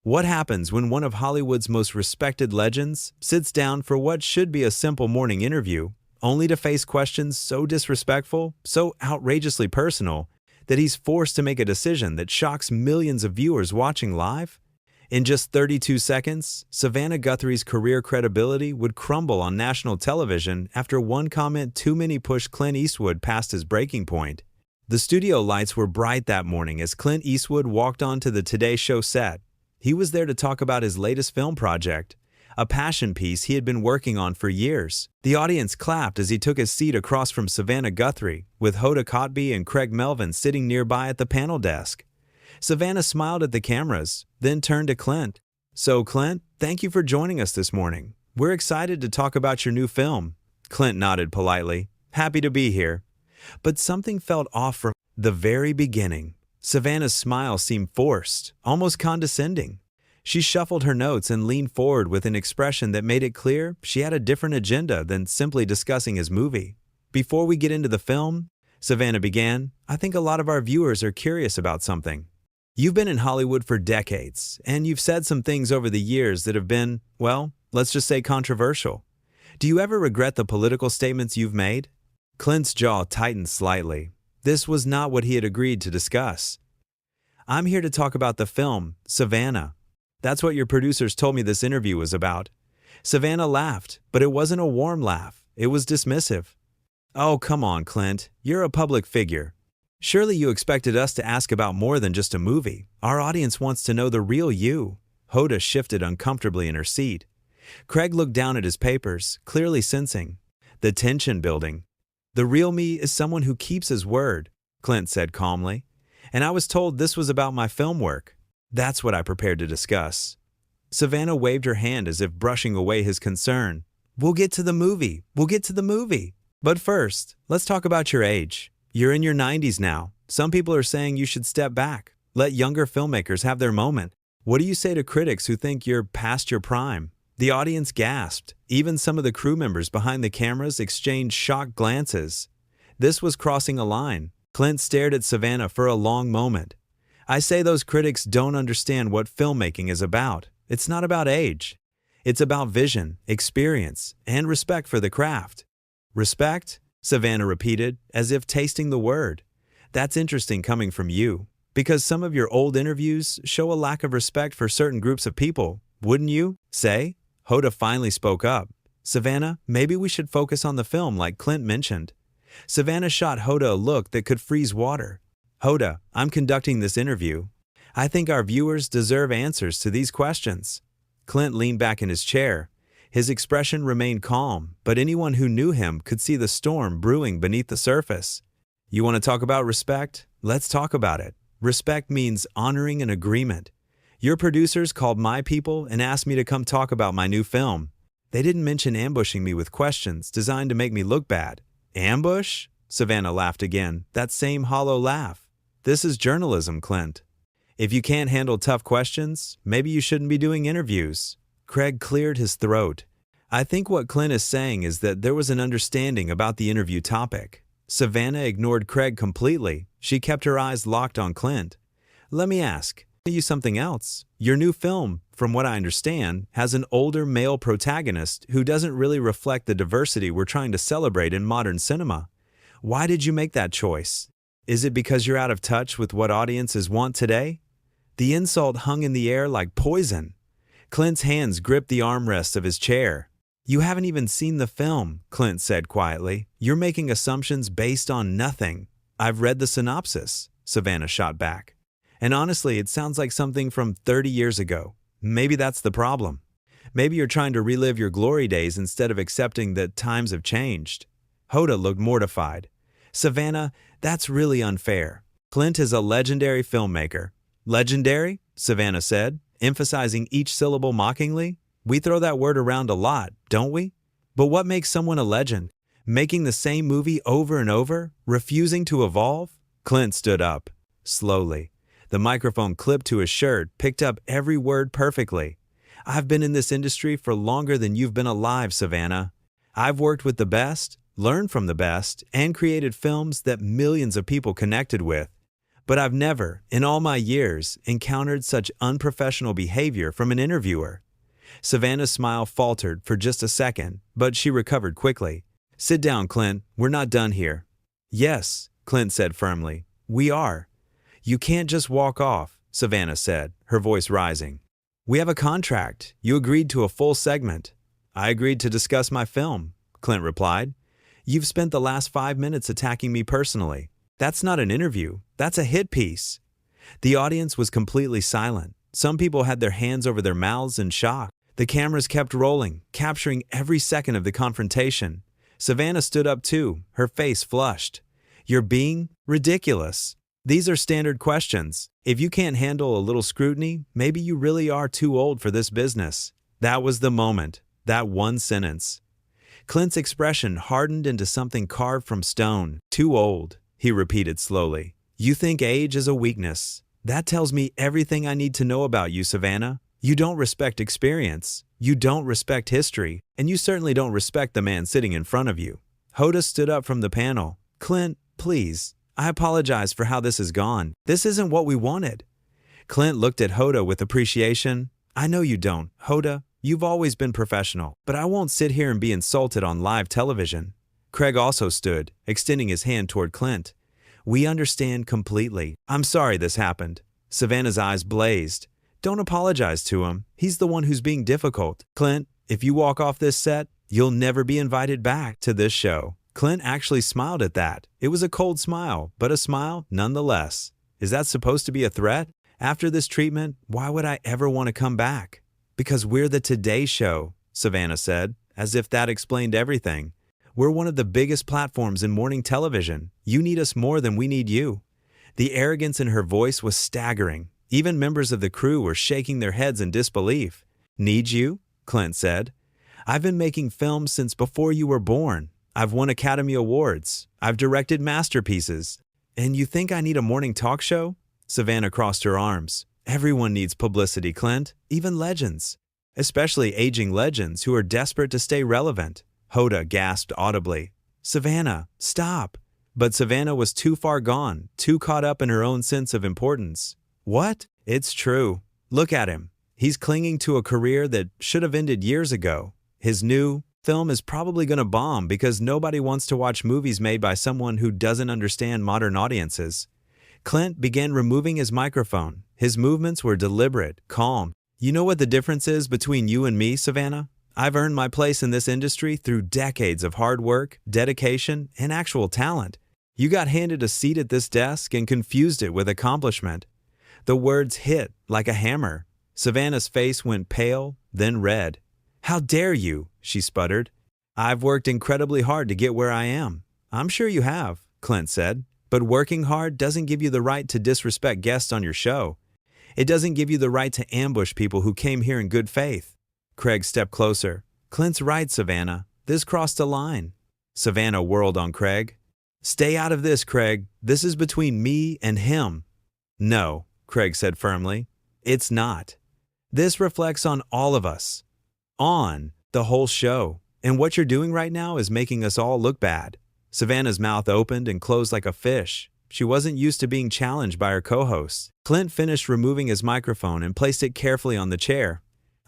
What happens when one of Hollywood's most respected legends sits down for what should be a simple morning interview, only to face questions so disrespectful, so outrageously personal, that he's forced to make a decision that shocks millions of viewers watching live? In just 32 seconds, Savannah Guthrie's career credibility would crumble on national television after one comment too many pushed Clint Eastwood past his breaking point. The studio lights were bright that morning as Clint Eastwood walked onto the Today Show set. He was there to talk about his latest film project, a passion piece he had been working on for years. The audience clapped as he took his seat across from Savannah Guthrie, with Hoda Kotb and Craig Melvin sitting nearby at the panel desk. Savannah smiled at the cameras, then turned to Clint. "So, Clint, thank you for joining us this morning. We're excited to talk about your new film." Clint nodded politely. "Happy to be here." But something felt off from the very beginning. Savannah's smile seemed forced, almost condescending. She shuffled her notes and leaned forward with an expression that made it clear she had a different agenda than simply discussing his movie. "Before we get into the film," Savannah began, "I think a lot of our viewers are curious about something. You've been in Hollywood for decades, and you've said some things over the years that have been, well, let's just say controversial. Do you ever regret the political statements you've made?" Clint's jaw tightened slightly. This was not what he had agreed to discuss. "I'm here to talk about the film, Savannah. That's what your producers told me this interview was about." Savannah laughed, but it wasn't a warm laugh. It was dismissive. "Oh, come on, Clint. You're a public figure. Surely you expected us to ask about more than just a movie. Our audience wants to know the real you." Hoda shifted uncomfortably in her seat. Craig looked down at his papers, clearly sensing the tension building. "The real me is someone who keeps his word," Clint said calmly. "And I was told this was about my film work. That's what I prepared to discuss." Savannah waved her hand as if brushing away his concern. "We'll get to the movie. We'll get to the movie. But first, let's talk about your age. You're in your 90s now. Some people are saying you should step back. Let younger filmmakers have their moment. What do you say to critics who think you're past your prime?" The audience gasped. Even some of the crew members behind the cameras exchanged shocked glances. This was crossing a line. Clint stared at Savannah for a long moment. "I say those critics don't understand what filmmaking is about. It's not about age. It's about vision, experience, and respect for the craft." "Respect?" Savannah repeated, as if tasting the word. "That's interesting coming from you, because some of your old interviews show a lack of respect for certain groups of people, wouldn't you say?" Hoda finally spoke up. "Savannah, maybe we should focus on the film like Clint mentioned." Savannah shot Hoda a look that could freeze water. "Hoda, I'm conducting this interview. I think our viewers deserve answers to these questions." Clint leaned back in his chair. His expression remained calm, but anyone who knew him could see the storm brewing beneath the surface. "You want to talk about respect? Let's talk about it. Respect means honoring an agreement. Your producers called my people and asked me to come talk about my new film. They didn't mention ambushing me with questions designed to make me look bad." "Ambush?" Savannah laughed again, that same hollow laugh. "This is journalism, Clint. If you can't handle tough questions, maybe you shouldn't be doing interviews." Craig cleared his throat. "I think what Clint is saying is that there was an understanding about the interview topic." Savannah ignored Craig completely. She kept her eyes locked on Clint. "Let me ask you something else. Your new film, from what I understand, has an older male protagonist who doesn't really reflect the diversity we're trying to celebrate in modern cinema. Why did you make that choice? Is it because you're out of touch with what audiences want today?" The insult hung in the air like poison. Clint's hands gripped the armrests of his chair. "You haven't even seen the film," Clint said quietly. "You're making assumptions based on nothing." "I've read the synopsis," Savannah shot back. "And honestly, it sounds like something from 30 years ago. Maybe that's the problem. Maybe you're trying to relive your glory days instead of accepting that times have changed." Hoda looked mortified. "Savannah, that's really unfair. Clint is a legendary filmmaker." "Legendary?" Savannah said, emphasizing each syllable mockingly. "We throw that word around a lot, don't we? But what makes someone a legend? Making the same movie over and over? Refusing to evolve?" Clint stood up. Slowly. The microphone clipped to his shirt picked up every word perfectly. "I've been in this industry for longer than you've been alive, Savannah. I've worked with the best, learned from the best, and created films that millions of people connected with. but I've never, in all my years, encountered such unprofessional behavior from an interviewer. Savannah's smile faltered for just a second, but she recovered quickly. Sit down, Clint. We're not done here. Yes, Clint said firmly. We are. You can't just walk off, Savannah said, her voice rising. We have a contract. You agreed to a full segment. I agreed to discuss my film, Clint replied. You've spent the last 5 minutes attacking me personally. That's not an interview. That's a hit piece. The audience was completely silent. Some people had their hands over their mouths in shock. The cameras kept rolling, capturing every second of the confrontation. Savannah stood up too, her face flushed. You're being ridiculous. These are standard questions. If you can't handle a little scrutiny, maybe you really are too old for this business. That was the moment, that one sentence. Clint's expression hardened into something carved from stone. Too old, he repeated slowly. You think age is a weakness. That tells me everything I need to know about you, Savannah. You don't respect experience. You don't respect history. And you certainly don't respect the man sitting in front of you. Hoda stood up from the panel. Clint, please. I apologize for how this has gone. This isn't what we wanted. Clint looked at Hoda with appreciation. I know you don't, Hoda. You've always been professional, but I won't sit here and be insulted on live television. Craig also stood, extending his hand toward Clint. We understand completely. I'm sorry this happened. Savannah's eyes blazed. Don't apologize to him. He's the one who's being difficult. Clint, if you walk off this set, you'll never be invited back to this show. Clint actually smiled at that. It was a cold smile, but a smile nonetheless. Is that supposed to be a threat? After this treatment, why would I ever want to come back? Because we're the Today Show, Savannah said, as if that explained everything. We're one of the biggest platforms in morning television. You need us more than we need you. The arrogance in her voice was staggering. Even members of the crew were shaking their heads in disbelief. Need you? Clint said. I've been making films since before you were born. I've won Academy Awards. I've directed masterpieces. And you think I need a morning talk show? Savannah crossed her arms. Everyone needs publicity, Clint, even legends. Especially aging legends who are desperate to stay relevant. Hoda gasped audibly. Savannah, stop. But Savannah was too far gone, too caught up in her own sense of importance. What? It's true. Look at him. He's clinging to a career that should have ended years ago. His new film is probably going to bomb because nobody wants to watch movies made by someone who doesn't understand modern audiences. Clint began removing his microphone. His movements were deliberate, calm. You know what the difference is between you and me, Savannah? I've earned my place in this industry through decades of hard work, dedication, and actual talent. You got handed a seat at this desk and confused it with accomplishment. The words hit like a hammer. Savannah's face went pale, then red. How dare you, she sputtered. I've worked incredibly hard to get where I am. I'm sure you have, Clint said. But working hard doesn't give you the right to disrespect guests on your show. It doesn't give you the right to ambush people who came here in good faith. Craig stepped closer. Clint's right, Savannah. This crossed a line. Savannah whirled on Craig. Stay out of this, Craig. This is between me and him. No, Craig said firmly. It's not. This reflects on all of us. On the whole show. And what you're doing right now is making us all look bad. Savannah's mouth opened and closed like a fish. She wasn't used to being challenged by her co-hosts. Clint finished removing his microphone and placed it carefully on the chair.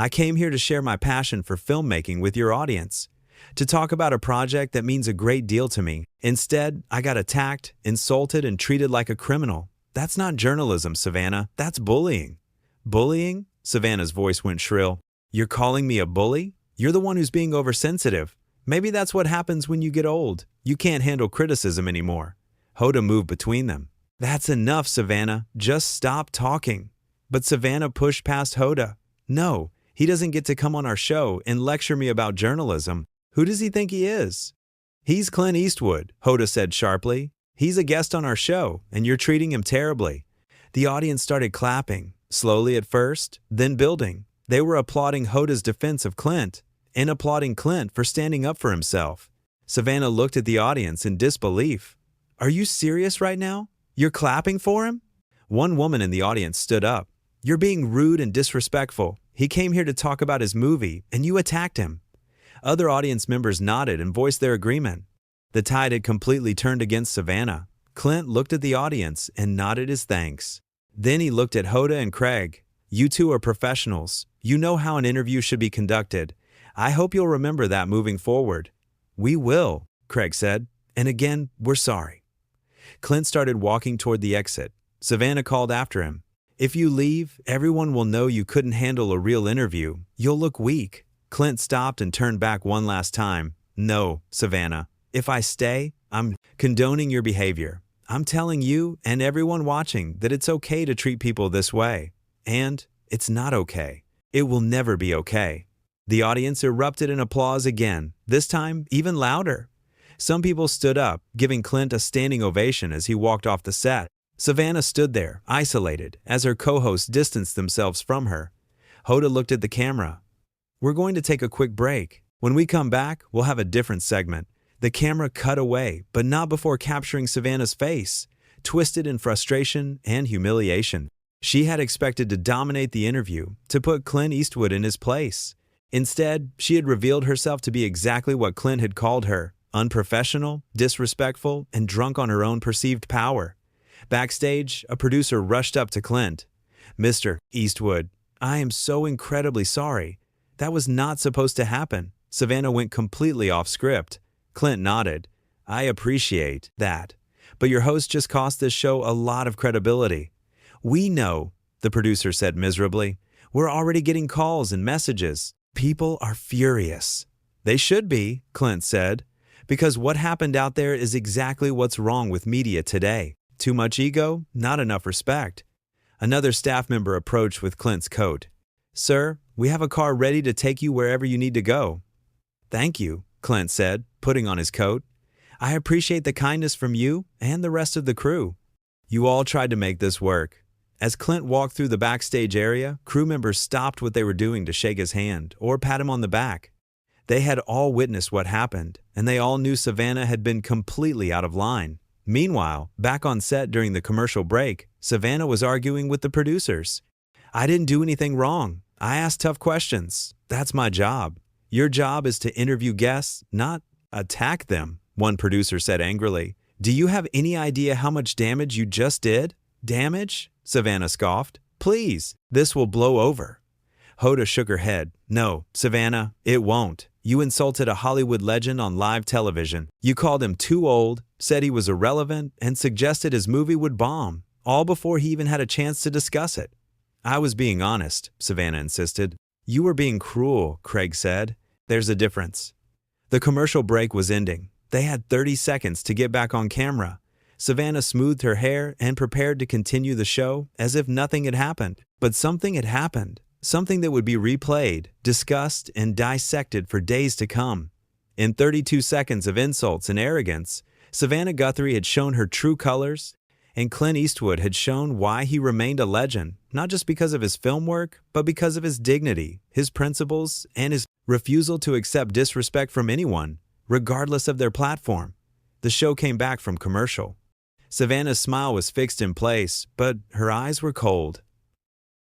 I came here to share my passion for filmmaking with your audience, to talk about a project that means a great deal to me. Instead, I got attacked, insulted, and treated like a criminal. That's not journalism, Savannah. That's bullying. Bullying? Savannah's voice went shrill. You're calling me a bully? You're the one who's being oversensitive. Maybe that's what happens when you get old. You can't handle criticism anymore. Hoda moved between them. That's enough, Savannah. Just stop talking. But Savannah pushed past Hoda. No, he doesn't get to come on our show and lecture me about journalism. Who does he think he is? He's Clint Eastwood, Hoda said sharply. He's a guest on our show, and you're treating him terribly. The audience started clapping, slowly at first, then building. They were applauding Hoda's defense of Clint, and applauding Clint for standing up for himself. Savannah looked at the audience in disbelief. Are you serious right now? You're clapping for him? One woman in the audience stood up. You're being rude and disrespectful. He came here to talk about his movie, and you attacked him. Other audience members nodded and voiced their agreement. The tide had completely turned against Savannah. Clint looked at the audience and nodded his thanks. Then he looked at Hoda and Craig. You two are professionals. You know how an interview should be conducted. I hope you'll remember that moving forward. We will, Craig said. And again, we're sorry. Clint started walking toward the exit. Savannah called after him. If you leave, everyone will know you couldn't handle a real interview. You'll look weak. Clint stopped and turned back one last time. No, Savannah. If I stay, I'm condoning your behavior. I'm telling you and everyone watching that it's okay to treat people this way. And it's not okay. It will never be okay. The audience erupted in applause again, this time even louder. Some people stood up, giving Clint a standing ovation as he walked off the set. Savannah stood there, isolated, as her co-hosts distanced themselves from her. Hoda looked at the camera. We're going to take a quick break. When we come back, we'll have a different segment. The camera cut away, but not before capturing Savannah's face, twisted in frustration and humiliation. She had expected to dominate the interview, to put Clint Eastwood in his place. Instead, she had revealed herself to be exactly what Clint had called her: unprofessional, disrespectful, and drunk on her own perceived power. Backstage, a producer rushed up to Clint. Mr. Eastwood, I am so incredibly sorry. That was not supposed to happen. Savannah went completely off script. Clint nodded. I appreciate that. But your host just cost this show a lot of credibility. We know, the producer said miserably. We're already getting calls and messages. People are furious. They should be, Clint said, because what happened out there is exactly what's wrong with media today. Too much ego, not enough respect. Another staff member approached with Clint's coat. Sir, we have a car ready to take you wherever you need to go. Thank you, Clint said, putting on his coat. I appreciate the kindness from you and the rest of the crew. You all tried to make this work. As Clint walked through the backstage area, crew members stopped what they were doing to shake his hand or pat him on the back. They had all witnessed what happened, and they all knew Savannah had been completely out of line. Meanwhile, back on set during the commercial break, Savannah was arguing with the producers. I didn't do anything wrong. I asked tough questions. That's my job. Your job is to interview guests, not attack them, one producer said angrily. Do you have any idea how much damage you just did? Damage? Savannah scoffed. Please, this will blow over. Hoda shook her head. No, Savannah, it won't. You insulted a Hollywood legend on live television. You called him too old, said he was irrelevant, and suggested his movie would bomb, all before he even had a chance to discuss it. I was being honest, Savannah insisted. You were being cruel, Craig said. There's a difference. The commercial break was ending. They had 30 seconds to get back on camera. Savannah smoothed her hair and prepared to continue the show as if nothing had happened. But something had happened. Something that would be replayed, discussed, and dissected for days to come. In 32 seconds of insults and arrogance, Savannah Guthrie had shown her true colors, and Clint Eastwood had shown why he remained a legend, not just because of his film work, but because of his dignity, his principles, and his refusal to accept disrespect from anyone, regardless of their platform. The show came back from commercial. Savannah's smile was fixed in place, but her eyes were cold.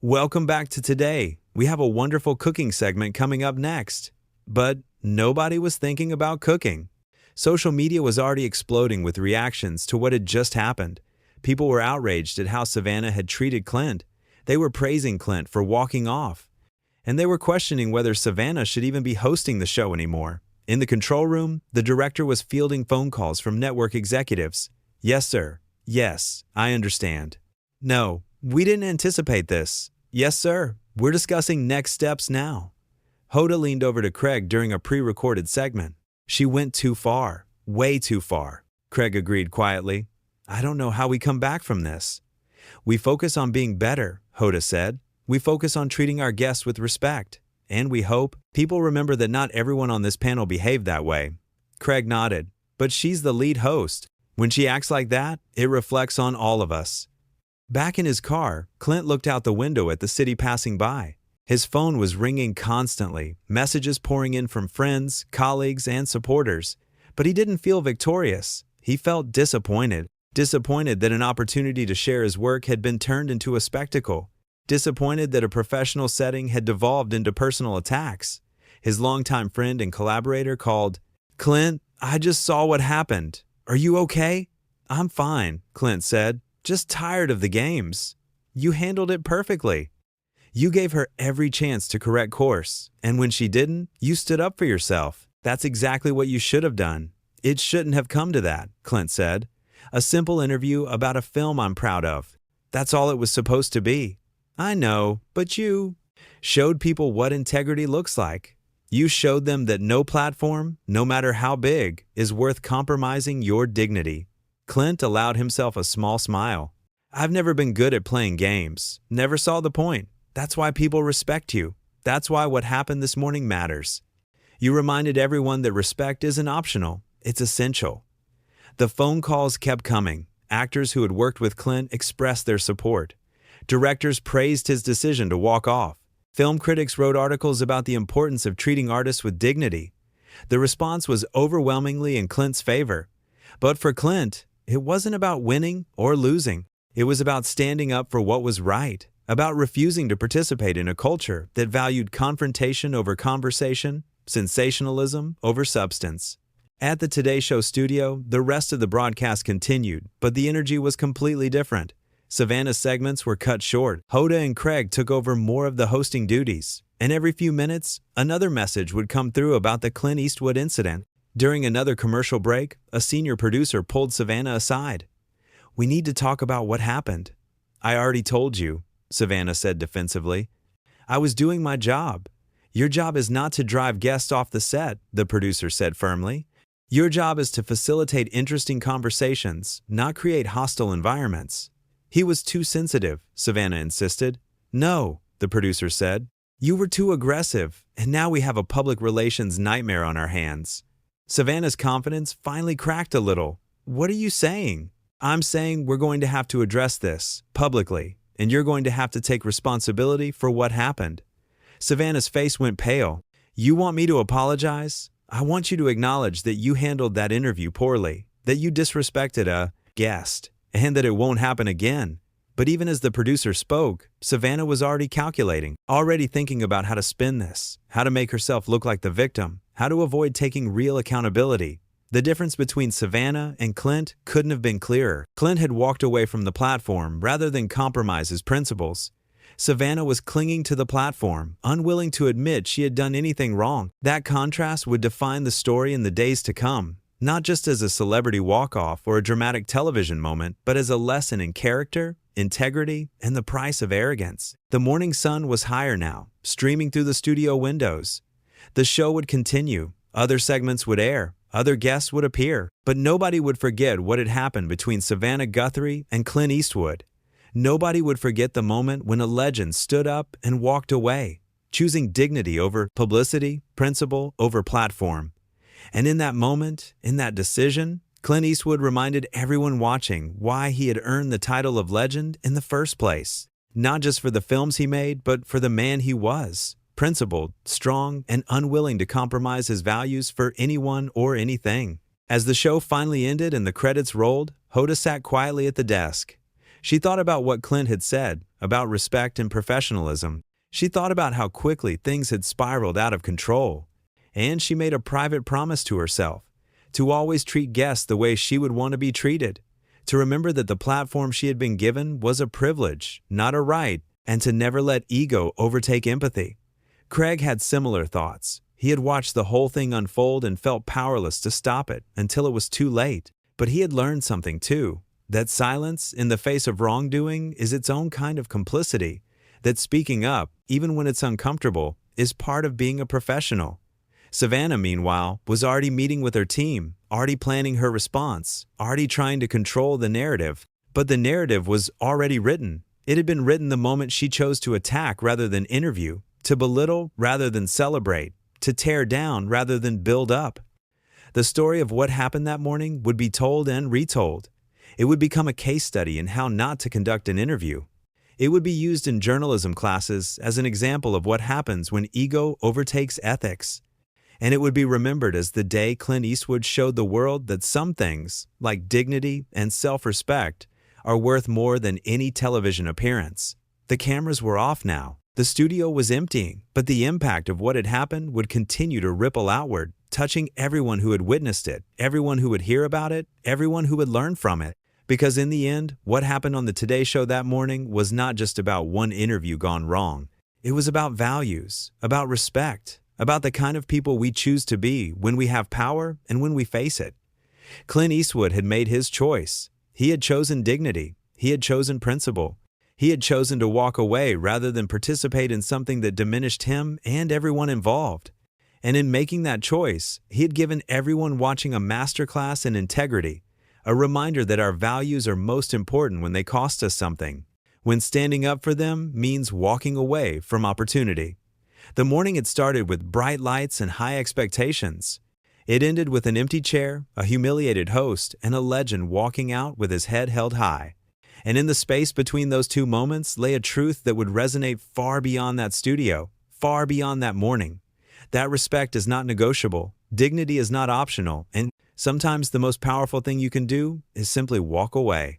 Welcome back to Today. We have a wonderful cooking segment coming up next. But nobody was thinking about cooking. Social media was already exploding with reactions to what had just happened. People were outraged at how Savannah had treated Clint. They were praising Clint for walking off. And they were questioning whether Savannah should even be hosting the show anymore. In the control room, the director was fielding phone calls from network executives. Yes, sir. Yes, I understand. No, we didn't anticipate this. Yes, sir. We're discussing next steps now. Hoda leaned over to Craig during a pre-recorded segment. She went too far. Way too far. Craig agreed quietly. I don't know how we come back from this. We focus on being better, Hoda said. We focus on treating our guests with respect. And we hope people remember that not everyone on this panel behaved that way. Craig nodded. But she's the lead host. When she acts like that, it reflects on all of us. Back in his car, Clint looked out the window at the city passing by. His phone was ringing constantly, messages pouring in from friends, colleagues, and supporters. But he didn't feel victorious. He felt disappointed. Disappointed that an opportunity to share his work had been turned into a spectacle. Disappointed that a professional setting had devolved into personal attacks. His longtime friend and collaborator called, Clint, I just saw what happened. Are you okay? "I'm fine," Clint said. "Just tired of the games." "You handled it perfectly. You gave her every chance to correct course, and when she didn't, you stood up for yourself. That's exactly what you should have done." "It shouldn't have come to that," Clint said. "A simple interview about a film I'm proud of. That's all it was supposed to be." "I know, but you showed people what integrity looks like. You showed them that no platform, no matter how big, is worth compromising your dignity." Clint allowed himself a small smile. "I've never been good at playing games. Never saw the point. That's why people respect you. That's why what happened this morning matters. You reminded everyone that respect isn't optional. It's essential." The phone calls kept coming. Actors who had worked with Clint expressed their support. Directors praised his decision to walk off. Film critics wrote articles about the importance of treating artists with dignity. The response was overwhelmingly in Clint's favor. But for Clint, it wasn't about winning or losing. It was about standing up for what was right, about refusing to participate in a culture that valued confrontation over conversation, sensationalism over substance. At the Today Show studio, the rest of the broadcast continued, but the energy was completely different. Savannah's segments were cut short. Hoda and Craig took over more of the hosting duties, and every few minutes, another message would come through about the Clint Eastwood incident. During another commercial break, a senior producer pulled Savannah aside. "We need to talk about what happened." "I already told you," Savannah said defensively. "I was doing my job." "Your job is not to drive guests off the set," the producer said firmly. "Your job is to facilitate interesting conversations, not create hostile environments." "He was too sensitive," Savannah insisted. "No," the producer said. "You were too aggressive, and now we have a public relations nightmare on our hands." Savannah's confidence finally cracked a little. "What are you saying?" "I'm saying we're going to have to address this, publicly, and you're going to have to take responsibility for what happened." Savannah's face went pale. "You want me to apologize? I want you to acknowledge that you handled that interview poorly, that you disrespected a guest, and that it won't happen again." But even as the producer spoke, Savannah was already calculating, already thinking about how to spin this, how to make herself look like the victim, how to avoid taking real accountability. The difference between Savannah and Clint couldn't have been clearer. Clint had walked away from the platform rather than compromise his principles. Savannah was clinging to the platform, unwilling to admit she had done anything wrong. That contrast would define the story in the days to come, not just as a celebrity walk-off or a dramatic television moment, but as a lesson in character, integrity, and the price of arrogance. The morning sun was higher now, streaming through the studio windows. The show would continue, other segments would air, other guests would appear, but nobody would forget what had happened between Savannah Guthrie and Clint Eastwood. Nobody would forget the moment when a legend stood up and walked away, choosing dignity over publicity, principle over platform. And in that moment, in that decision, Clint Eastwood reminded everyone watching why he had earned the title of legend in the first place. Not just for the films he made, but for the man he was. Principled, strong, and unwilling to compromise his values for anyone or anything. As the show finally ended and the credits rolled, Hoda sat quietly at the desk. She thought about what Clint had said, about respect and professionalism. She thought about how quickly things had spiraled out of control. And she made a private promise to herself, to always treat guests the way she would want to be treated, to remember that the platform she had been given was a privilege, not a right, and to never let ego overtake empathy. Craig had similar thoughts. He had watched the whole thing unfold and felt powerless to stop it until it was too late. But he had learned something too, that silence in the face of wrongdoing is its own kind of complicity, that speaking up, even when it's uncomfortable, is part of being a professional. Savannah, meanwhile, was already meeting with her team, already planning her response, already trying to control the narrative. But the narrative was already written. It had been written the moment she chose to attack rather than interview, to belittle rather than celebrate, to tear down rather than build up. The story of what happened that morning would be told and retold. It would become a case study in how not to conduct an interview. It would be used in journalism classes as an example of what happens when ego overtakes ethics. And it would be remembered as the day Clint Eastwood showed the world that some things, like dignity and self-respect, are worth more than any television appearance. The cameras were off now. The studio was emptying, but the impact of what had happened would continue to ripple outward, touching everyone who had witnessed it, everyone who would hear about it, everyone who would learn from it. Because in the end, what happened on the Today Show that morning was not just about one interview gone wrong. It was about values, about respect, about the kind of people we choose to be when we have power and when we face it. Clint Eastwood had made his choice. He had chosen dignity. He had chosen principle. He had chosen to walk away rather than participate in something that diminished him and everyone involved. And in making that choice, he had given everyone watching a masterclass in integrity, a reminder that our values are most important when they cost us something, when standing up for them means walking away from opportunity. The morning had started with bright lights and high expectations. It ended with an empty chair, a humiliated host, and a legend walking out with his head held high. And in the space between those two moments lay a truth that would resonate far beyond that studio, far beyond that morning. That respect is not negotiable, dignity is not optional, and sometimes the most powerful thing you can do is simply walk away.